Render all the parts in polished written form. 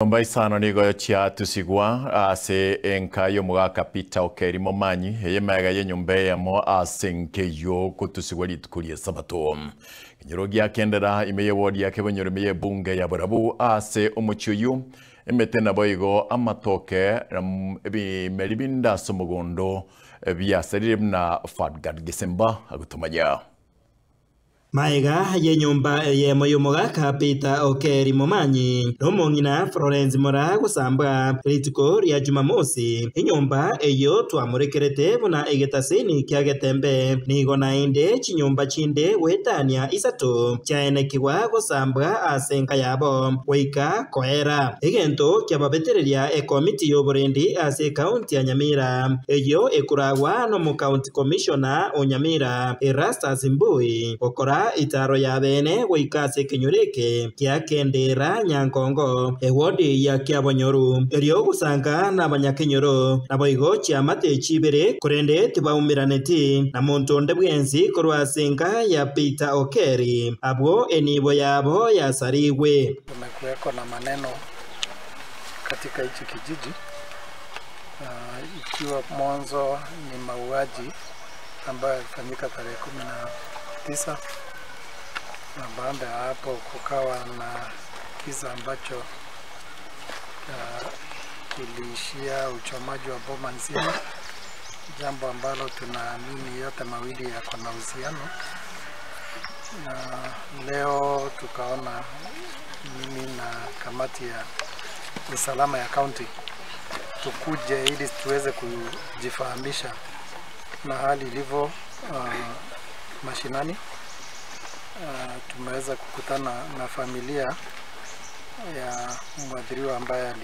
Mbaisano nigo chia tusigwa ase enkayo mwaka Peter Okeri Momanyi yemega yenyumbe yamo asenke yo kutusigwa litukulie sabato kinyirogi akendera imeye wodi yake bonyore bunge ya Borabu ase omuchuyu emetena boigo amatoke ebi melibinda somugondo byaseribna Fadgad Gisemba agutumanya Maiga yenyumba yemoyo mwaka Peter Okeri Momanyi nomongina Florence Mora gusamba ritiko rya Jumamosi inyumba eyo twamurekerete buna egetasini kya getembe nigo nainde chinyumba chinde wetania isato kyaenekirwa gusambwa asenka yabo weika koera egento kyababetereria ekomiti y'oburendi ase county ya Nyamira eyo ekuragwa no mu county commissioner Onyamira Erastus Mbui okora itaro ya bene goikase kinyureke kya kendera Nyankongo ewodi ya Kyabonyoru eryo gusanga n'abanyakenyoro naboigo cyamate chibere kurende tibaumiraneti na montonde bwenzi korwasenga ya Peter Okeri abo enibo yabo yasariwe. Kumekuweko na maneno katika hichi kijiji ikiwa mwanzo ni mauaji ambayo yalifanyika tarehe 19 na baada ya hapo kukawa na kisa ambacho kiliishia uchomaji wa boma nzima, jambo ambalo tunaamini yote mawili yako na uhusiano. Na leo tukaona mimi na kamati ya usalama ya county tukuje ili tuweze kujifahamisha na hali ilivyo mashinani. Tumeweza kukutana na familia ya mwadhiriwa ambaye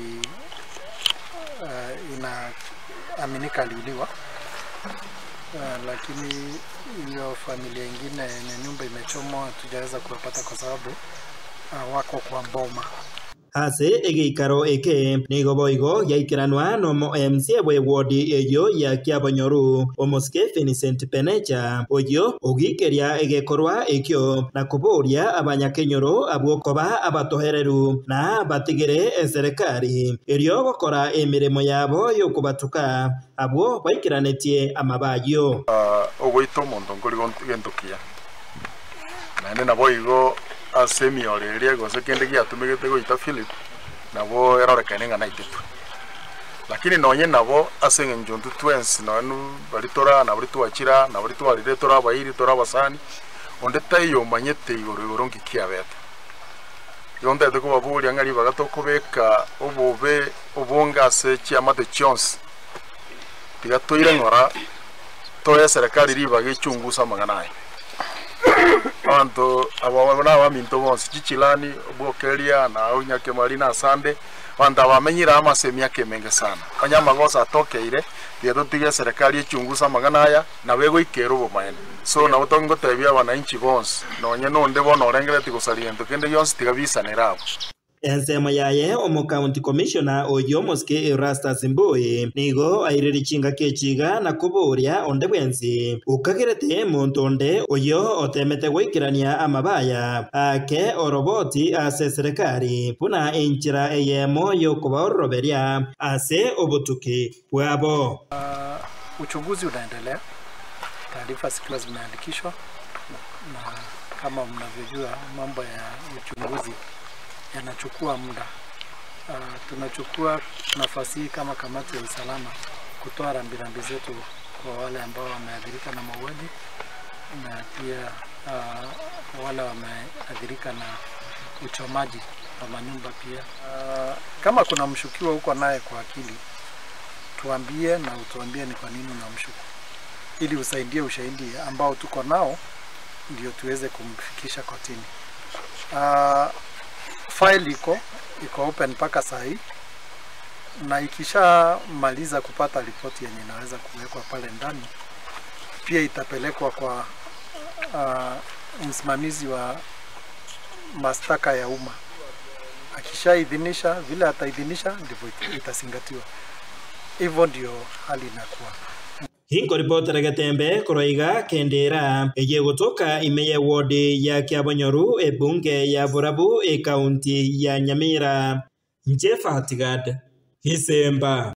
inaaminika aliuliwa, lakini hiyo familia ingine yenye nyumba imechomwa hatujaweza kuwapata kwa sababu wako kwa boma. Ase egeikaro eke nigo boigo yaikiranwa no MC bwe wodi eyo ya Kyabonyoru omoske Vincent Penecha oyo ogikeria egekorwa ekyo na kuboria abanyakenyoro abwokoba abatohereru na batigere serikali eryo gokora emiremo yabo yo kubatuka abwo baikiranetie amabayo ogoito mondo ngori gentukia nane na boigo asemi oreria gose kende giatumigete goita Philip nabo erorekanenga na itetu lakini nonye nabo asenge njuntu twens nanu baritora na baritu achira na baritu aliretora bayiri tora basani onde tayo manyete igoro ngikia beta yonde de kuba buri angari bagatokobeka obobe obonga se chiamate chance tigatoire ngora toya serikali riba gichungusa maganaye Anto ababona baminto bonse chichilani bokeria na unyake marina sande wanda bamenyira amasemia kemenge sana kanyama gosa atokeire bieto tige serikali echungusa maganaya na bego ikero bomaene so na utongo tebia wananchi bonse nonye nonde bono orengere tigusaliento kende yonse tigabisa nerabo. Ensemo yaye omo county commissioner oyo moske Erastus Mbui nigo airerichinga kechiga na kuboria onde bwenzi ukagerete montonde oyo otemete gwikirania amabaya ake oroboti ase serikali puna enchira eyemo yo kubaoroberia ase obutuki bwabo. Uchunguzi unaendelea, taarifa zikiwa zimeandikishwa, na kama mnavyojua mambo ya uchunguzi yanachukua muda. Tunachukua nafasi hii kama kamati ya usalama kutoa rambirambi zetu kwa wale ambao wameathirika na mauaji na pia wale wameathirika na uchomaji wa manyumba pia. Kama kuna mshukiwa huko naye kwa akili, tuambie na utuambie ni kwa nini unamshuku, ili usaidie ushahidi ambao tuko nao ndio tuweze kumfikisha kotini. File iko open mpaka saa hii, na ikisha maliza kupata ripoti yenye inaweza kuwekwa pale ndani, pia itapelekwa kwa msimamizi wa mashtaka ya umma. Akishaidhinisha, vile ataidhinisha ndivyo itasingatiwa. Hivyo ndio hali inakuwa. Hinko reporter gatembe koroiga kendera eye gotoka imeye wodi ya Kyabonyoru ebunge ya Borabu county ya Nyamira Jeff Atigad Hisemba.